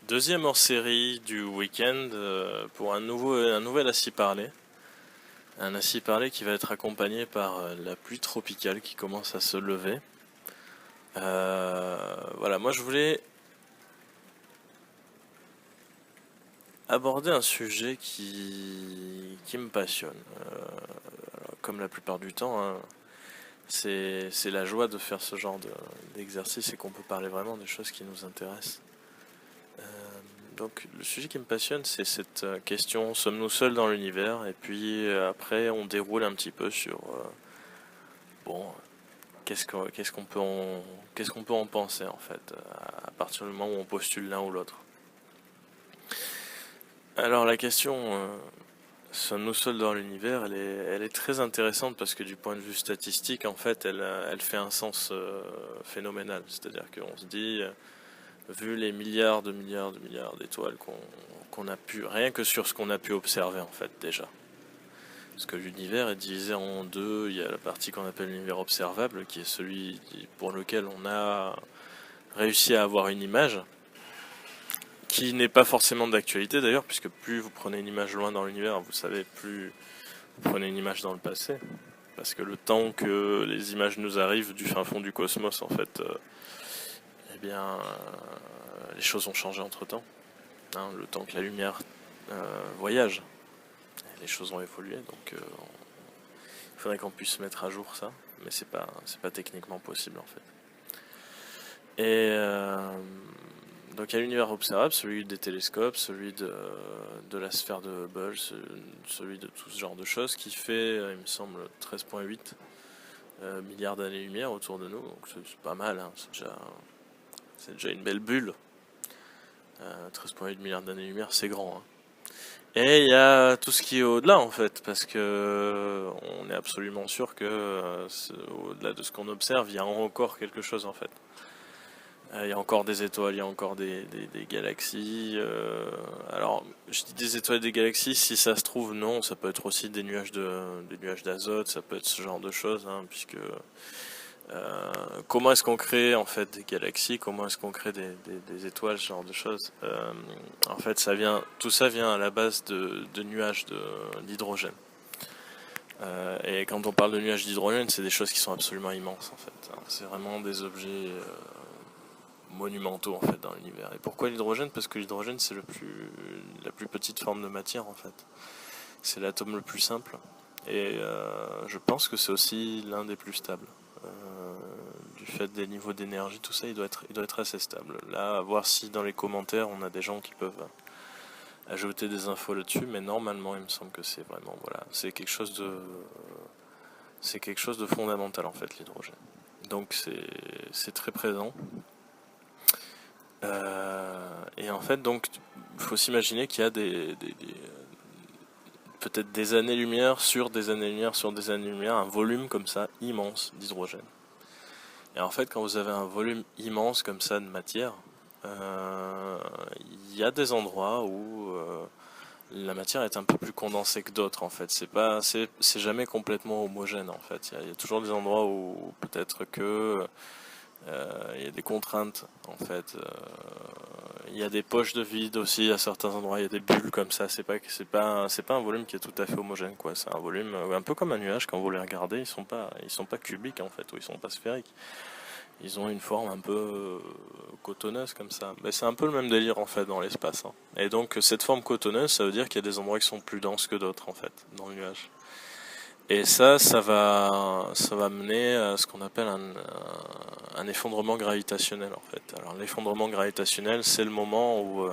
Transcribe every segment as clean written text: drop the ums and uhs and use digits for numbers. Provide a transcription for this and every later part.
Deuxième hors-série du week-end pour un nouvel Assis Parler. Un Assis Parler qui va être accompagné par la pluie tropicale qui commence à se lever. Voilà, moi je voulais aborder un sujet qui me passionne. Comme la plupart du temps, hein, c'est la joie de faire ce genre d'exercice et qu'on peut parler vraiment des choses qui nous intéressent. Donc le sujet qui me passionne, c'est cette question, sommes-nous seuls dans l'univers? Et puis après, on déroule un petit peu sur, bon, qu'est-ce qu'on peut en penser en fait, à partir du moment où on postule l'un ou l'autre. Alors la question, sommes-nous seuls dans l'univers, elle est très intéressante parce que du point de vue statistique, en fait, elle fait un sens phénoménal. C'est-à-dire qu'on se dit, vu les milliards d'étoiles qu'on a pu, rien que sur ce qu'on a pu observer en fait déjà. Parce que l'univers est divisé en deux, il y a la partie qu'on appelle l'univers observable, qui est celui pour lequel on a réussi à avoir une image, qui n'est pas forcément d'actualité d'ailleurs, puisque plus vous prenez une image loin dans l'univers, vous savez, plus vous prenez une image dans le passé. Parce que le temps que les images nous arrivent du fin fond du cosmos, en fait, eh bien, les choses ont changé entre temps. Hein, le temps que la lumière voyage, les choses ont évolué, donc il faudrait qu'on puisse mettre à jour ça, mais c'est pas techniquement possible en fait. Et donc il y a l'univers observable, celui des télescopes, celui de la sphère de Hubble, celui de tout ce genre de choses, qui fait, il me semble, 13,8 milliards d'années-lumière autour de nous, donc c'est pas mal, hein, c'est déjà une belle bulle. 13,8 milliards d'années-lumière, c'est grand. Hein. Et il y a tout ce qui est au-delà en fait, parce que on est absolument sûr que au-delà de ce qu'on observe, il y a encore quelque chose en fait. Il y a encore des étoiles, il y a encore des galaxies. Alors, je dis des étoiles et des galaxies, si ça se trouve, non, ça peut être aussi des nuages d'azote, ça peut être ce genre de choses, hein, puisque comment est-ce qu'on crée en fait des galaxies, comment est-ce qu'on crée des étoiles, ce genre de choses. En fait, tout ça vient à la base de nuages d'hydrogène. Et quand on parle de nuages d'hydrogène, c'est des choses qui sont absolument immenses en fait. C'est vraiment des objets monumentaux en fait dans l'univers. Et pourquoi l'hydrogène? Parce que l'hydrogène c'est la plus petite forme de matière en fait. C'est l'atome le plus simple. Et je pense que c'est aussi l'un des plus stables. Du fait des niveaux d'énergie, tout ça, il doit être assez stable. Là, à voir si dans les commentaires on a des gens qui peuvent ajouter des infos là-dessus, mais normalement il me semble que c'est vraiment, voilà, c'est quelque chose de fondamental en fait, l'hydrogène. Donc c'est très présent. Et en fait, donc, il faut s'imaginer qu'il y a peut-être des années-lumière sur des années-lumière sur des années-lumière, un volume comme ça immense d'hydrogène. Et en fait, quand vous avez un volume immense comme ça de matière, il y a des endroits où la matière est un peu plus condensée que d'autres en fait. C'est jamais complètement homogène en fait. Il y a toujours des endroits où peut-être que il y a des contraintes en fait. Il y a des poches de vide aussi à certains endroits. Il y a des bulles comme ça. C'est pas un volume qui est tout à fait homogène quoi. C'est un volume un peu comme un nuage quand vous les regardez. Ils sont pas cubiques en fait ou ils sont pas sphériques. Ils ont une forme un peu cotonneuse comme ça. Mais c'est un peu le même délire en fait dans l'espace. Hein. Et donc cette forme cotonneuse, ça veut dire qu'il y a des endroits qui sont plus denses que d'autres en fait dans le nuage. Et ça va mener à ce qu'on appelle un effondrement gravitationnel en fait. Alors l'effondrement gravitationnel, c'est le moment où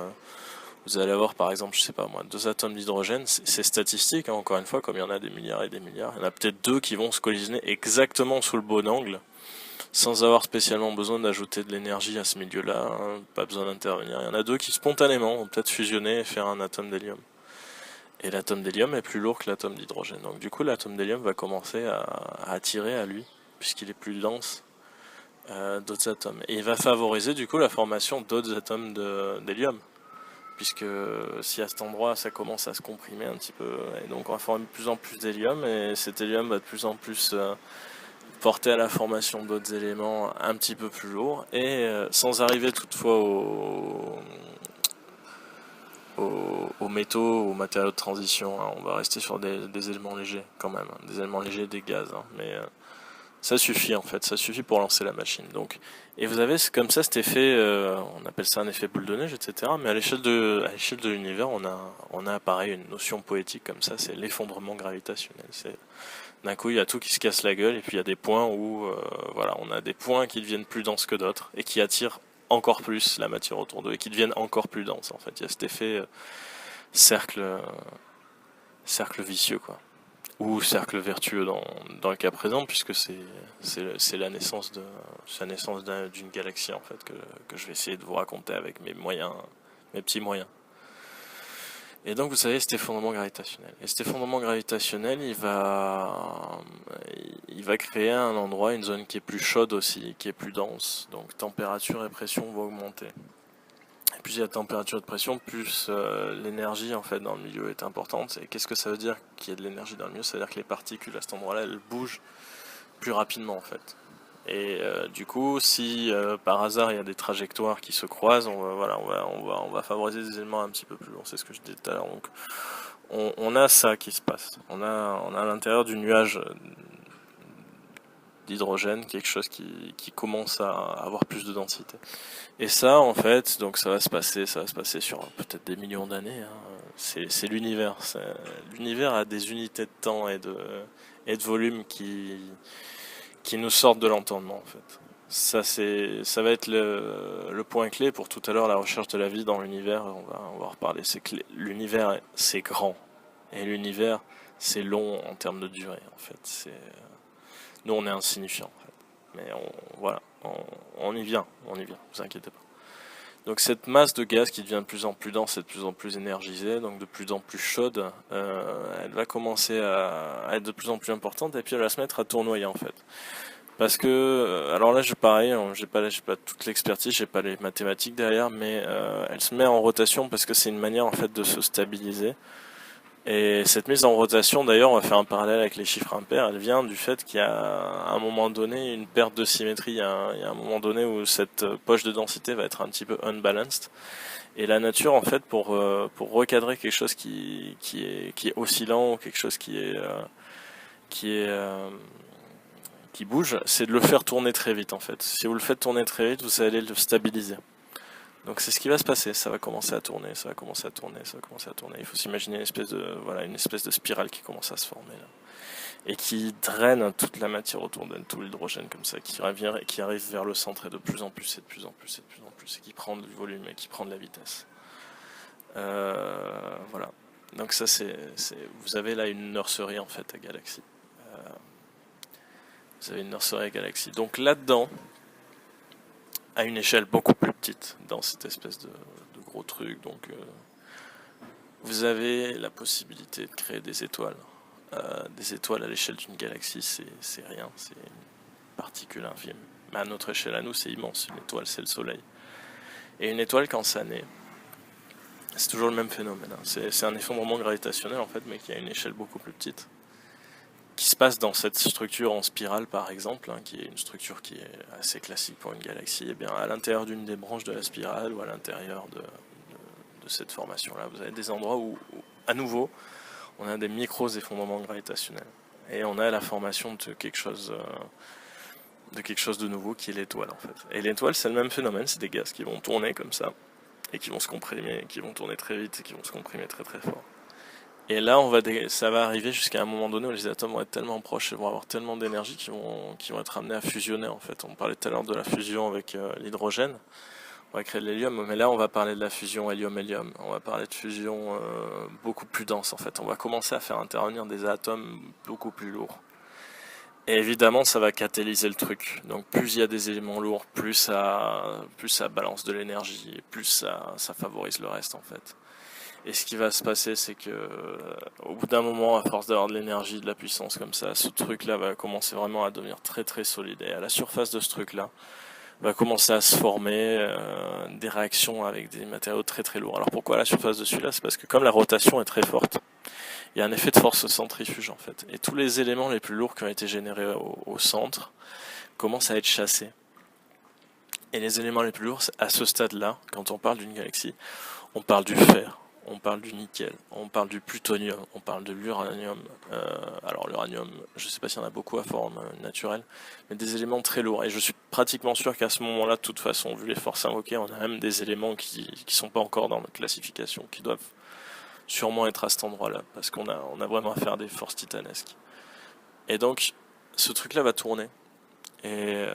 vous allez avoir par exemple, je sais pas moi, deux atomes d'hydrogène, c'est statistique, hein, encore une fois, comme il y en a des milliards et des milliards, il y en a peut-être deux qui vont se collisionner exactement sous le bon angle, sans avoir spécialement besoin d'ajouter de l'énergie à ce milieu-là, hein, pas besoin d'intervenir. Il y en a deux qui spontanément vont peut-être fusionner et faire un atome d'hélium. Et l'atome d'hélium est plus lourd que l'atome d'hydrogène. Donc du coup, l'atome d'hélium va commencer à attirer à lui, puisqu'il est plus dense, d'autres atomes. Et il va favoriser du coup la formation d'autres atomes d'hélium. Puisque si à cet endroit ça commence à se comprimer un petit peu, et donc on va former de plus en plus d'hélium, et cet hélium va de plus en plus porter à la formation d'autres éléments un petit peu plus lourds, et sans arriver toutefois aux métaux, aux matériaux de transition, hein. On va rester sur des éléments légers quand même, hein. Des éléments légers, des gaz, hein. Mais ça suffit en fait, ça suffit pour lancer la machine. Donc, et vous avez comme ça cet effet, on appelle ça un effet boule de neige, etc. Mais à l'échelle de l'univers, on a pareil une notion poétique comme ça, c'est l'effondrement gravitationnel. C'est d'un coup, il y a tout qui se casse la gueule, et puis il y a des points où, voilà, on a des points qui deviennent plus denses que d'autres et qui attirent encore plus la matière autour d'eux et qui deviennent encore plus denses. En fait, il y a cet effet cercle, cercle vicieux, quoi, ou cercle vertueux dans le cas présent, puisque c'est la naissance d'une galaxie en fait que je vais essayer de vous raconter avec mes moyens, mes petits moyens. Et donc vous savez cet effondrement gravitationnel. Et cet effondrement gravitationnel, il va créer un endroit, une zone qui est plus chaude aussi, qui est plus dense. Donc température et pression vont augmenter. Et plus il y a de température et de pression, plus l'énergie en fait dans le milieu est importante. Et qu'est-ce que ça veut dire qu'il y a de l'énergie dans le milieu? Ça veut dire que les particules à cet endroit-là, elles bougent plus rapidement en fait. Et du coup, si par hasard il y a des trajectoires qui se croisent, on va favoriser des éléments un petit peu plus lourds. C'est ce que je disais tout à l'heure. Donc, on a ça qui se passe. On a à l'intérieur du nuage d'hydrogène quelque chose qui commence à avoir plus de densité. Et ça, en fait, donc ça va se passer sur peut-être des millions d'années, hein. C'est l'univers. L'univers a des unités de temps et de volume qui nous sortent de l'entendement, en fait. Ça va être le point clé pour tout à l'heure, la recherche de la vie dans l'univers. On va reparler. C'est que l'univers, c'est grand. Et l'univers, c'est long en termes de durée, en fait. Nous, on est insignifiant, en fait. Mais voilà, on y vient, vous inquiétez pas. Donc cette masse de gaz qui devient de plus en plus dense et de plus en plus énergisée, donc de plus en plus chaude, elle va commencer à être de plus en plus importante et puis elle va se mettre à tournoyer en fait. Parce que, alors là, pareil, j'ai pas toute l'expertise, j'ai pas les mathématiques derrière, mais elle se met en rotation parce que c'est une manière en fait de se stabiliser. Et cette mise en rotation, d'ailleurs, on va faire un parallèle avec les chiffres impairs, elle vient du fait qu'il y a à un moment donné une perte de symétrie, il y a un moment donné où cette poche de densité va être un petit peu unbalanced. Et la nature, en fait, pour recadrer quelque chose qui est oscillant ou quelque chose qui est qui bouge, c'est de le faire tourner très vite en fait. Si vous le faites tourner très vite, vous allez le stabiliser. Donc c'est ce qui va se passer, ça va commencer à tourner, ça va commencer à tourner, ça va commencer à tourner. Il faut s'imaginer une espèce de spirale qui commence à se former là. Et qui draine toute la matière autour d'elle, tout l'hydrogène comme ça, qui arrive vers le centre et de plus en plus et de plus en plus et de plus en plus, et qui prend du volume et qui prend de la vitesse. Voilà. Donc ça vous avez là une nurserie en fait à Galaxy. Vous avez une nurserie à Galaxy. Donc là-dedans, à une échelle beaucoup plus petite, dans cette espèce de gros truc, donc vous avez la possibilité de créer des étoiles. Des étoiles à l'échelle d'une galaxie, c'est rien, c'est une particule infime. Mais à notre échelle, à nous, c'est immense. Une étoile, c'est le soleil. Et une étoile, quand ça naît, c'est toujours le même phénomène, hein. C'est un effondrement gravitationnel, en fait, mais qui a une échelle beaucoup plus petite. Qui se passe dans cette structure en spirale, par exemple, hein, qui est une structure qui est assez classique pour une galaxie. Et bien, à l'intérieur d'une des branches de la spirale, ou à l'intérieur de cette formation-là, vous avez des endroits où, à nouveau, on a des micros effondrements gravitationnels. Et on a la formation de quelque chose de nouveau qui est l'étoile en fait. Et l'étoile, c'est le même phénomène, c'est des gaz qui vont tourner comme ça, et qui vont se comprimer, qui vont tourner très vite, et qui vont se comprimer très très fort. Et là, ça va arriver jusqu'à un moment donné où les atomes vont être tellement proches et vont avoir tellement d'énergie qu'ils vont être amenés à fusionner en fait. On parlait tout à l'heure de la fusion avec l'hydrogène. On va créer de l'hélium, mais là on va parler de la fusion hélium-hélium. On va parler de fusion beaucoup plus dense en fait. On va commencer à faire intervenir des atomes beaucoup plus lourds. Et évidemment ça va catalyser le truc. Donc plus il y a des éléments lourds, plus ça balance de l'énergie, et plus ça favorise le reste en fait. Et ce qui va se passer, c'est que au bout d'un moment, à force d'avoir de l'énergie, de la puissance comme ça, ce truc-là va commencer vraiment à devenir très très solide. Et à la surface de ce truc-là, va commencer à se former des réactions avec des matériaux très très lourds. Alors pourquoi à la surface de celui-là? C'est parce que comme la rotation est très forte, il y a un effet de force centrifuge en fait. Et tous les éléments les plus lourds qui ont été générés au centre commencent à être chassés. Et les éléments les plus lourds, à ce stade-là, quand on parle d'une galaxie, on parle du fer, on parle du nickel, on parle du plutonium, on parle de l'uranium. Alors l'uranium, je ne sais pas s'il y en a beaucoup à forme naturelle, mais des éléments très lourds. Et je suis pratiquement sûr qu'à ce moment-là, de toute façon, vu les forces invoquées, on a même des éléments qui sont pas encore dans notre classification, qui doivent sûrement être à cet endroit-là, parce on a vraiment affaire à des forces titanesques. Et donc, ce truc-là va tourner. Et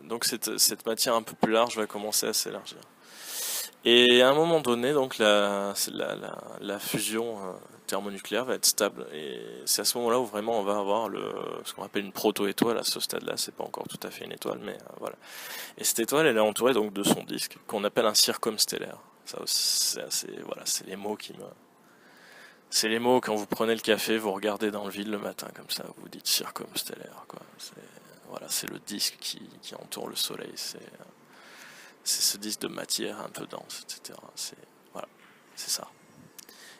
donc cette matière un peu plus large va commencer à s'élargir. Et à un moment donné, donc la fusion thermonucléaire va être stable. Et c'est à ce moment-là où vraiment on va avoir ce qu'on appelle une proto-étoile. À ce stade-là, c'est pas encore tout à fait une étoile, mais voilà. Et cette étoile, elle est entourée donc de son disque, qu'on appelle un circumstellaire. Ça aussi, voilà, c'est les mots c'est les mots quand vous prenez le café, vous regardez dans le vide le matin comme ça, vous dites circumstellaire, quoi. Voilà, c'est le disque qui entoure le Soleil. C'est ce disque de matière un peu dense, etc. Voilà, c'est ça.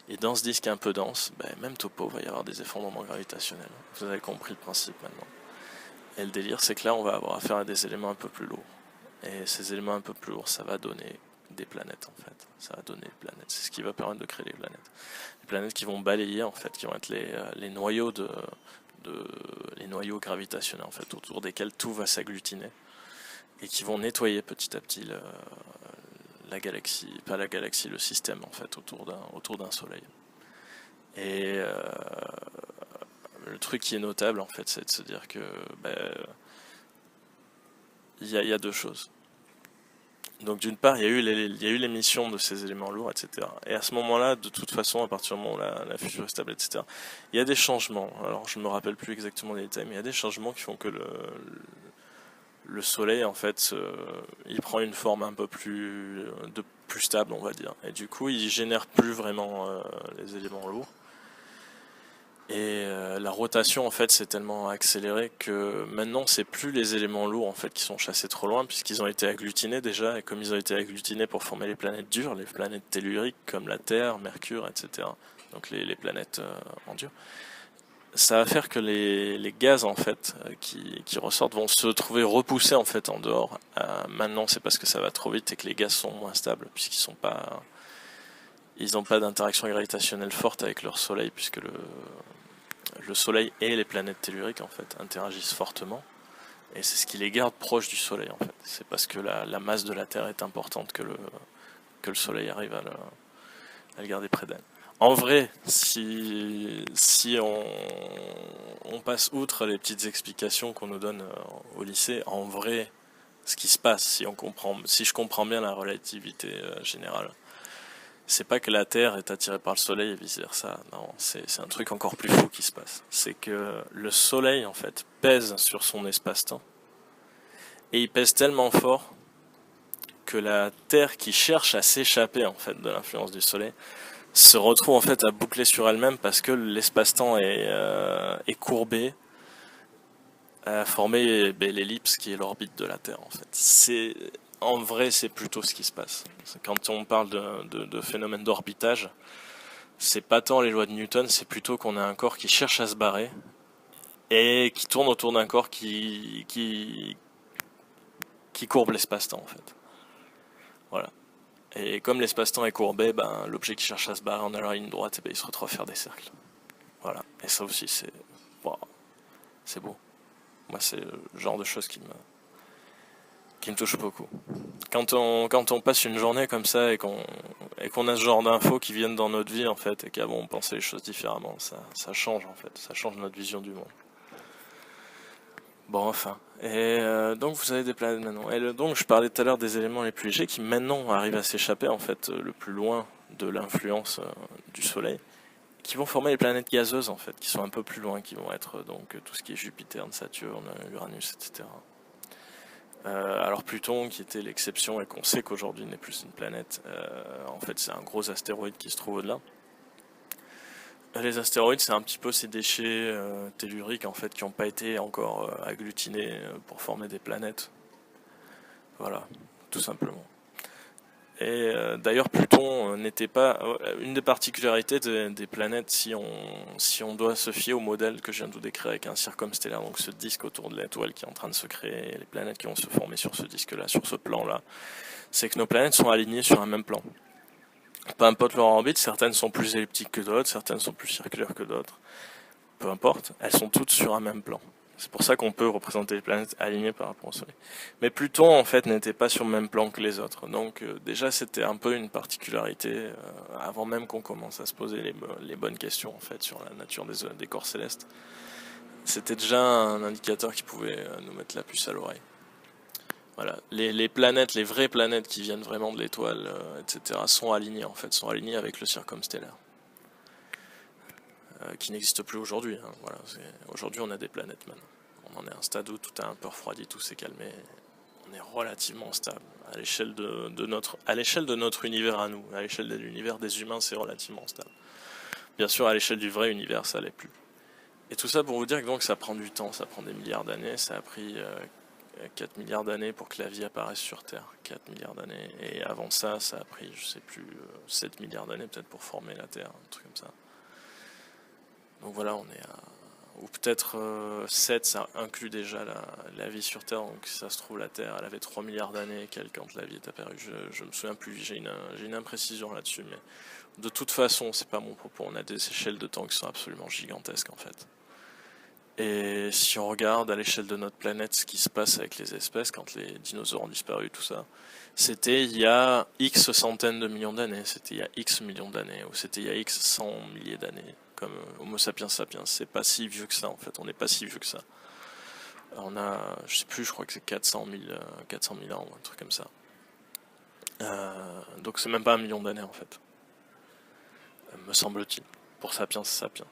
Et dans ce disque un peu dense, même topo, il va y avoir des effondrements gravitationnels. Vous avez compris le principe maintenant. Et le délire, c'est que là, on va avoir affaire à des éléments un peu plus lourds. Et ces éléments un peu plus lourds, ça va donner des planètes, en fait. Ça va donner des planètes. C'est ce qui va permettre de créer les planètes. Les planètes qui vont balayer, en fait, qui vont être les noyaux les noyaux gravitationnels, en fait, autour desquels tout va s'agglutiner. Et qui vont nettoyer petit à petit la galaxie, pas la galaxie, le système en fait autour d'un soleil. Et le truc qui est notable en fait, c'est de se dire que il y a deux choses. Donc d'une part, il y a eu l'émission de ces éléments lourds, etc. Et à ce moment-là, de toute façon, à partir du moment où la fusion est stable, etc., il y a des changements. Alors je me rappelle plus exactement les détails, mais il y a des changements qui font que le soleil en fait il prend une forme un peu plus stable, on va dire, et du coup il génère plus vraiment les éléments lourds, et la rotation en fait s'est tellement accélérée que maintenant c'est plus les éléments lourds en fait qui sont chassés trop loin, puisqu'ils ont été agglutinés déjà, et comme ils ont été agglutinés pour former les planètes dures, les planètes telluriques comme la Terre, Mercure, etc., donc les planètes en dur, ça va faire que les gaz en fait qui ressortent vont se trouver repoussés en fait en dehors. Maintenant, c'est parce que ça va trop vite et que les gaz sont moins stables, puisqu'ils n'ont pas d'interaction gravitationnelle forte avec leur soleil, puisque le soleil et les planètes telluriques en fait interagissent fortement, et c'est ce qui les garde proches du soleil en fait. C'est parce que la masse de la Terre est importante que le soleil arrive à le garder près d'elle. En vrai, si on passe outre les petites explications qu'on nous donne au lycée, en vrai, ce qui se passe, si je comprends bien la relativité générale, c'est pas que la Terre est attirée par le Soleil et vice versa. Non, c'est un truc encore plus fou qui se passe. C'est que le Soleil, en fait, pèse sur son espace-temps, et il pèse tellement fort que la Terre, qui cherche à s'échapper en fait de l'influence du Soleil, se retrouve en fait à boucler sur elle-même, parce que l'espace-temps est courbé, à former l'ellipse qui est l'orbite de la Terre en fait. En vrai, c'est plutôt ce qui se passe. Quand on parle de phénomène d'orbitage, c'est pas tant les lois de Newton, c'est plutôt qu'on a un corps qui cherche à se barrer et qui tourne autour d'un corps qui courbe l'espace-temps en fait. Voilà. Et comme l'espace-temps est courbé, l'objet qui cherche à se barrer en allant à ligne droite, il se retrouve à faire des cercles. Voilà. Et ça aussi, wow, c'est beau. Moi, c'est le genre de choses qui me touche beaucoup. Quand on passe une journée comme ça et qu'on a ce genre d'infos qui viennent dans notre vie en fait, et qu'avant on pensait les choses différemment, ça change en fait, ça change notre vision du monde. Bon, enfin. Et donc vous avez des planètes maintenant. Et donc je parlais tout à l'heure des éléments les plus légers qui maintenant arrivent à s'échapper en fait le plus loin de l'influence du Soleil, qui vont former les planètes gazeuses en fait, qui sont un peu plus loin, qui vont être donc tout ce qui est Jupiter, Saturne, Uranus, etc. Alors Pluton, qui était l'exception et qu'on sait qu'aujourd'hui n'est plus une planète, en fait c'est un gros astéroïde qui se trouve au-delà. Les astéroïdes, c'est un petit peu ces déchets telluriques en fait qui n'ont pas été encore agglutinés pour former des planètes. Voilà, tout simplement. Et d'ailleurs Pluton n'était pas une des particularités des planètes, si on doit se fier au modèle que je viens de vous décrire avec un circumstellaire, donc ce disque autour de l'étoile qui est en train de se créer, et les planètes qui vont se former sur ce disque-là, sur ce plan-là, c'est que nos planètes sont alignées sur un même plan. Peu importe leur orbite, certaines sont plus elliptiques que d'autres, certaines sont plus circulaires que d'autres. Peu importe, elles sont toutes sur un même plan. C'est pour ça qu'on peut représenter les planètes alignées par rapport au Soleil. Mais Pluton, en fait, n'était pas sur le même plan que les autres. Donc déjà, c'était un peu une particularité, avant même qu'on commence à se poser les bonnes questions, en fait, sur la nature des corps célestes. C'était déjà un indicateur qui pouvait nous mettre la puce à l'oreille. Voilà, les planètes, les vraies planètes qui viennent vraiment de l'étoile, etc., sont alignées, en fait, sont alignées avec le circumstellaire. Qui n'existe plus aujourd'hui. Hein. Voilà, aujourd'hui, on a des planètes maintenant. On en est à un stade où tout a un peu refroidi, tout s'est calmé. On est relativement stable. À l'échelle de notre univers à nous, à l'échelle de l'univers des humains, c'est relativement stable. Bien sûr, à l'échelle du vrai univers, ça l'est plus. Et tout ça pour vous dire que donc ça prend du temps, ça prend des milliards d'années. Ça a pris 4 milliards d'années pour que la vie apparaisse sur Terre. 4 milliards d'années. Et avant ça, ça a pris, je sais plus, 7 milliards d'années peut-être pour former la Terre, un truc comme ça. Donc voilà, on est à... Ou peut-être 7, ça inclut déjà la vie sur Terre, donc si ça se trouve la Terre, elle avait 3 milliards d'années quand la vie est apparue. Je me souviens plus, j'ai une imprécision là-dessus, mais de toute façon, c'est pas mon propos, on a des échelles de temps qui sont absolument gigantesques en fait. Et si on regarde à l'échelle de notre planète ce qui se passe avec les espèces, quand les dinosaures ont disparu, tout ça, c'était il y a X centaines de millions d'années, c'était il y a X millions d'années, ou c'était il y a X cent milliers d'années, comme Homo sapiens sapiens. C'est pas si vieux que ça en fait, on n'est pas si vieux que ça. On a, je sais plus, je crois que c'est 400 000 ans, ou un truc comme ça. Donc c'est même pas 1 million d'années en fait, me semble-t-il, pour sapiens sapiens.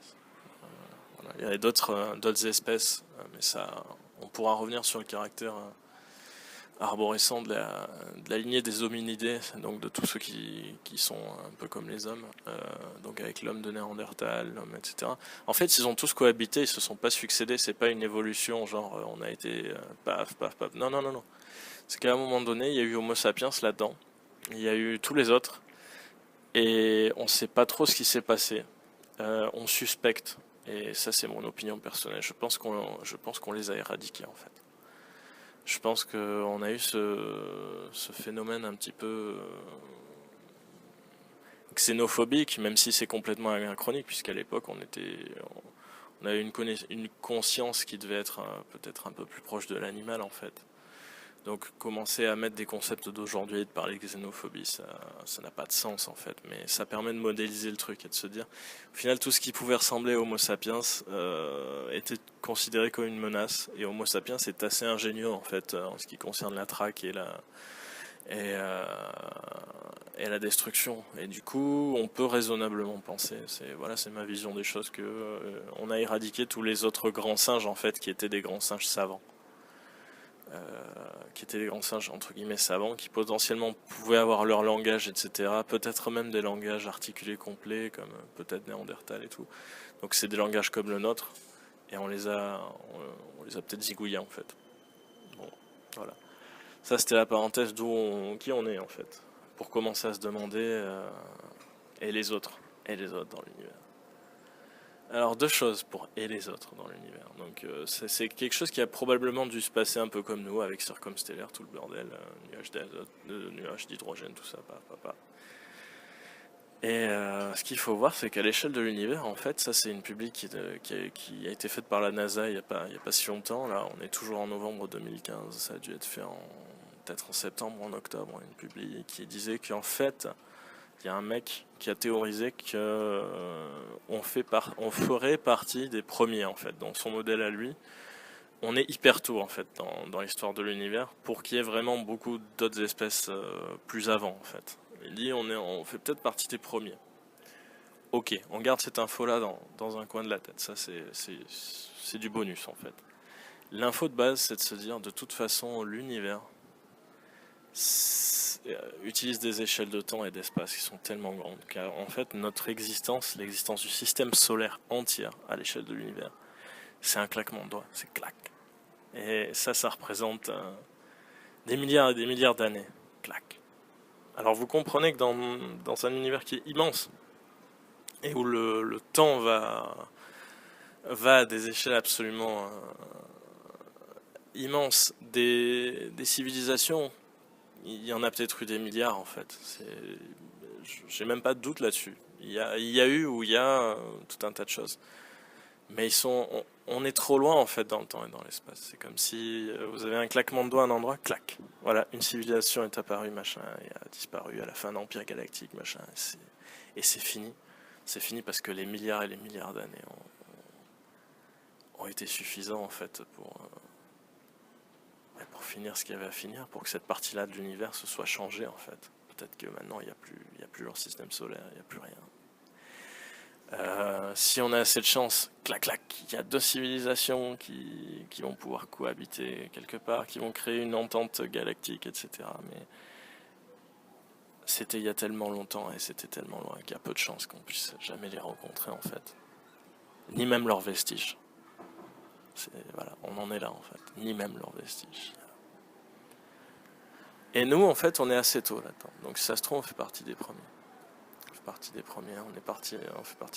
Voilà. Il y a d'autres espèces, mais ça, on pourra revenir sur le caractère arborescent de la lignée des hominidés, donc de tous ceux qui sont un peu comme les hommes, donc avec l'homme de Néandertal, l'homme, etc. En fait, ils ont tous cohabité, ils se sont pas succédés, c'est pas une évolution, genre on a été paf, paf, paf. Non, non, non, non. C'est qu'à un moment donné, il y a eu Homo sapiens là-dedans, il y a eu tous les autres, et on sait pas trop ce qui s'est passé. On suspecte, et ça c'est mon opinion personnelle, je pense qu'on les a éradiqués en fait. Je pense qu'on a eu ce phénomène un petit peu xénophobique, même si c'est complètement anachronique, puisqu'à l'époque on avait une conscience qui devait être peut-être un peu plus proche de l'animal en fait. Donc commencer à mettre des concepts d'aujourd'hui et de parler de xénophobie, ça n'a pas de sens en fait, mais ça permet de modéliser le truc et de se dire, au final tout ce qui pouvait ressembler à Homo sapiens était considéré comme une menace, et Homo sapiens est assez ingénieux en fait en ce qui concerne la traque et, euh, et la destruction. Et du coup, on peut raisonnablement penser, c'est ma vision des choses, que on a éradiqué tous les autres grands singes en fait qui étaient des grands singes savants. Qui étaient des grands singes entre guillemets savants, qui potentiellement pouvaient avoir leur langage, etc. Peut-être même des langages articulés complets, comme peut-être Néandertal et tout. Donc c'est des langages comme le nôtre, et on les a peut-être zigouillés en fait. Bon, voilà. Ça c'était la parenthèse qui on est en fait, pour commencer à se demander et les autres, dans l'univers. Alors deux choses pour et les autres dans l'univers. Donc c'est quelque chose qui a probablement dû se passer un peu comme nous avec Circumstellaire, tout le bordel, nuages d'azote, nuages d'hydrogène, tout ça, pas. Et ce qu'il faut voir, c'est qu'à l'échelle de l'univers, en fait, ça c'est une publique qui a été faite par la NASA il y a pas si longtemps. Là, on est toujours en novembre 2015, ça a dû être fait peut-être en septembre ou en octobre, une publique qui disait qu'en fait, il y a un mec qui a théorisé que on ferait partie des premiers en fait. Dans son modèle à lui, on est hyper tôt en fait dans l'histoire de l'univers pour qu'il y ait vraiment beaucoup d'autres espèces plus avant en fait. Il dit on fait peut-être partie des premiers. Ok, on garde cette info là dans un coin de la tête. Ça c'est du bonus en fait. L'info de base, c'est de se dire de toute façon l'univers utilise des échelles de temps et d'espace qui sont tellement grandes car en fait notre existence, l'existence du système solaire entière à l'échelle de l'univers, c'est un claquement de doigts, c'est clac. Et ça représente des milliards et des milliards d'années, clac. Alors vous comprenez que dans un univers qui est immense et où le temps va à des échelles absolument immenses, des civilisations, il y en a peut-être eu des milliards en fait. j'ai même pas de doute là-dessus. Il y a eu ou il y a tout un tas de choses. Mais on est trop loin en fait dans le temps et dans l'espace. C'est comme si vous avez un claquement de doigts à un endroit, clac. Voilà, une civilisation est apparue, machin, et a disparu à la fin d'un empire galactique, machin. Et c'est fini. C'est fini parce que les milliards et les milliards d'années ont été suffisants en fait pour finir ce qu'il y avait à finir, pour que cette partie-là de l'univers se soit changée en fait. Peut-être que maintenant il n'y a plus leur système solaire, il n'y a plus rien. Si on a assez de chance, clac clac, il y a deux civilisations qui vont pouvoir cohabiter quelque part, qui vont créer une entente galactique, etc. Mais c'était il y a tellement longtemps et c'était tellement loin qu'il y a peu de chances qu'on puisse jamais les rencontrer en fait. Ni même leurs vestiges. Voilà, on en est là en fait. Ni même leurs vestiges. Et nous en fait on est assez tôt là-dedans. Donc si ça se trouve on fait partie des premiers. On fait partie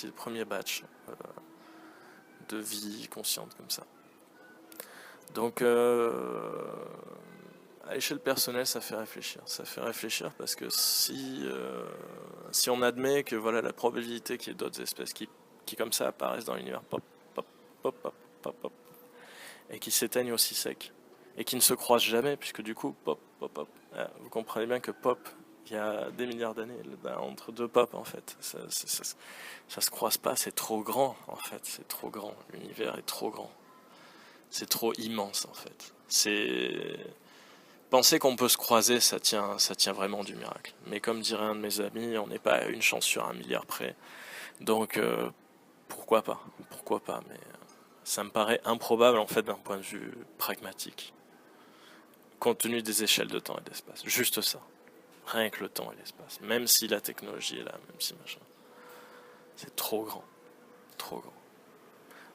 du premier batch de vie consciente comme ça. Donc à l'échelle personnelle ça fait réfléchir. Ça fait réfléchir parce que si on admet que voilà la probabilité qu'il y ait d'autres espèces qui comme ça apparaissent dans l'univers, pop, pop, pop, pop, pop, pop, et qui s'éteignent aussi sec, et qui ne se croisent jamais, puisque du coup, pop, pop, pop, vous comprenez bien que pop, il y a des milliards d'années entre deux pop en fait, ça se croise pas, c'est trop grand en fait, c'est trop grand, l'univers est trop grand, c'est trop immense en fait. Penser qu'on peut se croiser, ça tient vraiment du miracle. Mais comme dirait un de mes amis, on n'est pas à une chance sur un milliard près, donc pourquoi pas, mais ça me paraît improbable en fait d'un point de vue pragmatique, compte tenu des échelles de temps et d'espace. Juste ça. Rien que le temps et l'espace. Même si la technologie est là, même si machin. C'est trop grand. Trop grand.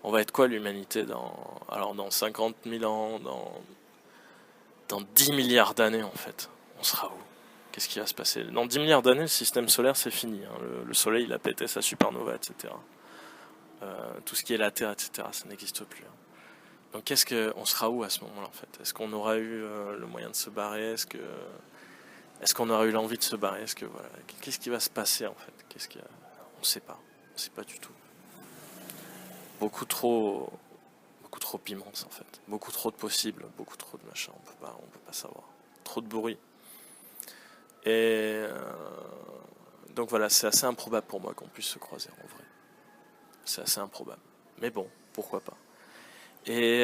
On va être quoi l'humanité dans 50 000 ans, dans 10 milliards d'années en fait. On sera où? Qu'est-ce qui va se passer? Dans 10 milliards d'années, le système solaire c'est fini. Hein. Le soleil il a pété sa supernova, etc. Tout ce qui est la Terre, etc. Ça n'existe plus. Hein. Donc on sera où à ce moment-là en fait? Est-ce qu'on aura eu le moyen de se barrer? Est-ce qu'on aura eu l'envie de se barrer? Qu'est-ce qui va se passer en fait? On ne sait pas. On ne sait pas du tout. Beaucoup trop immense en fait. Beaucoup trop de possibles, beaucoup trop de machins. On peut pas savoir. Trop de bruit. Et donc voilà, c'est assez improbable pour moi qu'on puisse se croiser en vrai. C'est assez improbable. Mais bon, pourquoi pas. Et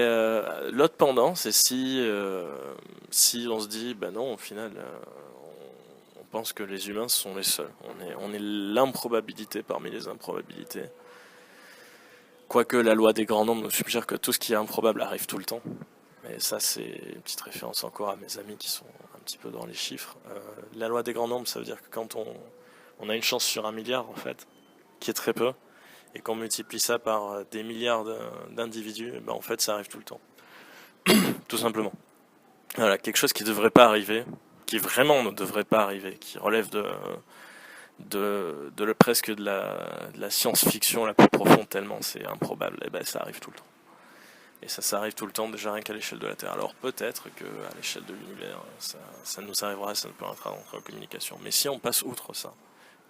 l'autre pendant, c'est si on se dit, bah non, au final, on pense que les humains sont les seuls. On est l'improbabilité parmi les improbabilités. Quoique la loi des grands nombres nous suggère que tout ce qui est improbable arrive tout le temps. Mais ça, c'est une petite référence encore à mes amis qui sont un petit peu dans les chiffres. La loi des grands nombres, ça veut dire que quand on a une chance sur un milliard, en fait, qui est très peu, et qu'on multiplie ça par des milliards d'individus, ben en fait ça arrive tout le temps. Tout simplement. Voilà, quelque chose qui devrait pas arriver, qui vraiment ne devrait pas arriver, qui relève presque de la science-fiction la plus profonde tellement c'est improbable, et ben ça arrive tout le temps. Et ça arrive tout le temps déjà rien qu'à l'échelle de la Terre. Alors peut-être qu'à l'échelle de l'univers, ça nous arrivera, ça peut entrer en communication. Mais si on passe outre ça,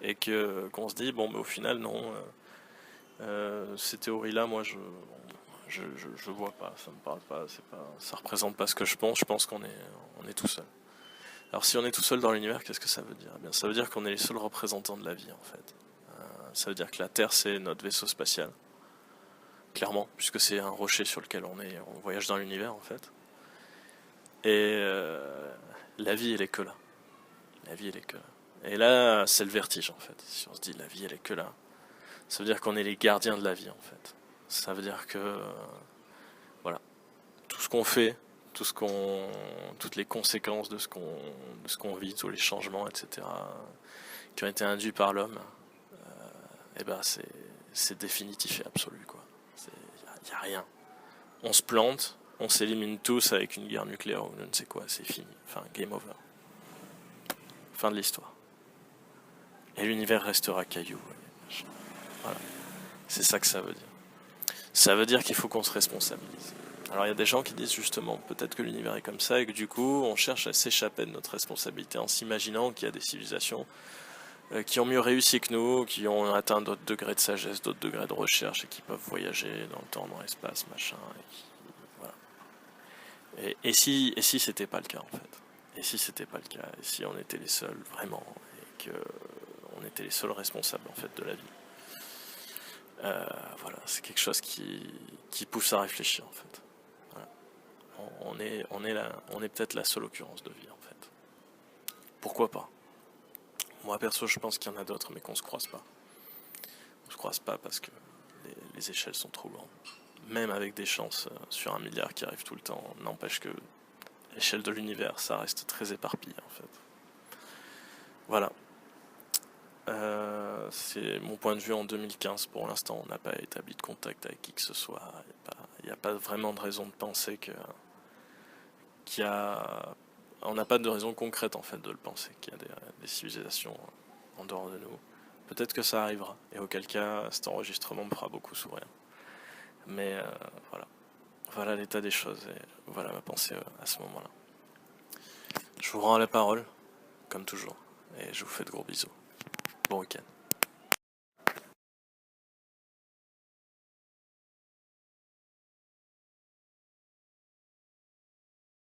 et qu'on se dit, bon, mais au final, non, ces théories-là, moi, je vois pas, ça me parle pas, ça représente pas ce que je pense qu'on est tout seul. Alors si on est tout seul dans l'univers, qu'est-ce que ça veut dire? Eh bien, ça veut dire qu'on est les seuls représentants de la vie, en fait. Ça veut dire que la Terre, c'est notre vaisseau spatial. Clairement, puisque c'est un rocher sur lequel on voyage dans l'univers, en fait. Et la vie, elle est que là. La vie, elle est que là. Et là, c'est le vertige, en fait. Si on se dit la vie, elle est que là, ça veut dire qu'on est les gardiens de la vie, en fait. Ça veut dire que, voilà, tout ce qu'on fait, toutes les conséquences de ce qu'on vit, tous les changements, etc., qui ont été induits par l'homme, et ben c'est définitif et absolu, quoi. Il n'y a rien. On se plante, on s'élimine tous avec une guerre nucléaire ou je ne sais quoi, c'est fini. Enfin, game over. Fin de l'histoire. Et l'univers restera caillou. Voilà. C'est ça que ça veut dire. Ça veut dire qu'il faut qu'on se responsabilise. Alors il y a des gens qui disent justement, peut-être que l'univers est comme ça et que du coup on cherche à s'échapper de notre responsabilité en s'imaginant qu'il y a des civilisations qui ont mieux réussi que nous, qui ont atteint d'autres degrés de sagesse, d'autres degrés de recherche, et qui peuvent voyager dans le temps, dans l'espace, machin. Voilà. Et si c'était pas le cas, en fait? Et si c'était pas le cas? Et si on était les seuls, vraiment, et que on était les seuls responsables, en fait, de la vie? Voilà, c'est quelque chose qui pousse à réfléchir, en fait. Voilà. On est peut-être la seule occurrence de vie, en fait. Pourquoi pas? Moi, perso, je pense qu'il y en a d'autres, mais qu'on se croise pas. On se croise pas parce que les échelles sont trop grandes. Même avec des chances sur 1 milliard qui arrivent tout le temps, n'empêche que l'échelle de l'univers, ça reste très éparpillé, en fait. Voilà. C'est mon point de vue en 2015. Pour l'instant, on n'a pas établi de contact avec qui que ce soit. Il n'y a pas vraiment de raison de penser qu'il y a. On n'a pas de raison concrète, en fait, de le penser, qu'il y a des civilisations en dehors de nous. Peut-être que ça arrivera, et auquel cas, cet enregistrement me fera beaucoup sourire. Mais voilà. Voilà l'état des choses, et voilà ma pensée à ce moment-là. Je vous rends la parole, comme toujours, et je vous fais de gros bisous. Bon week-end.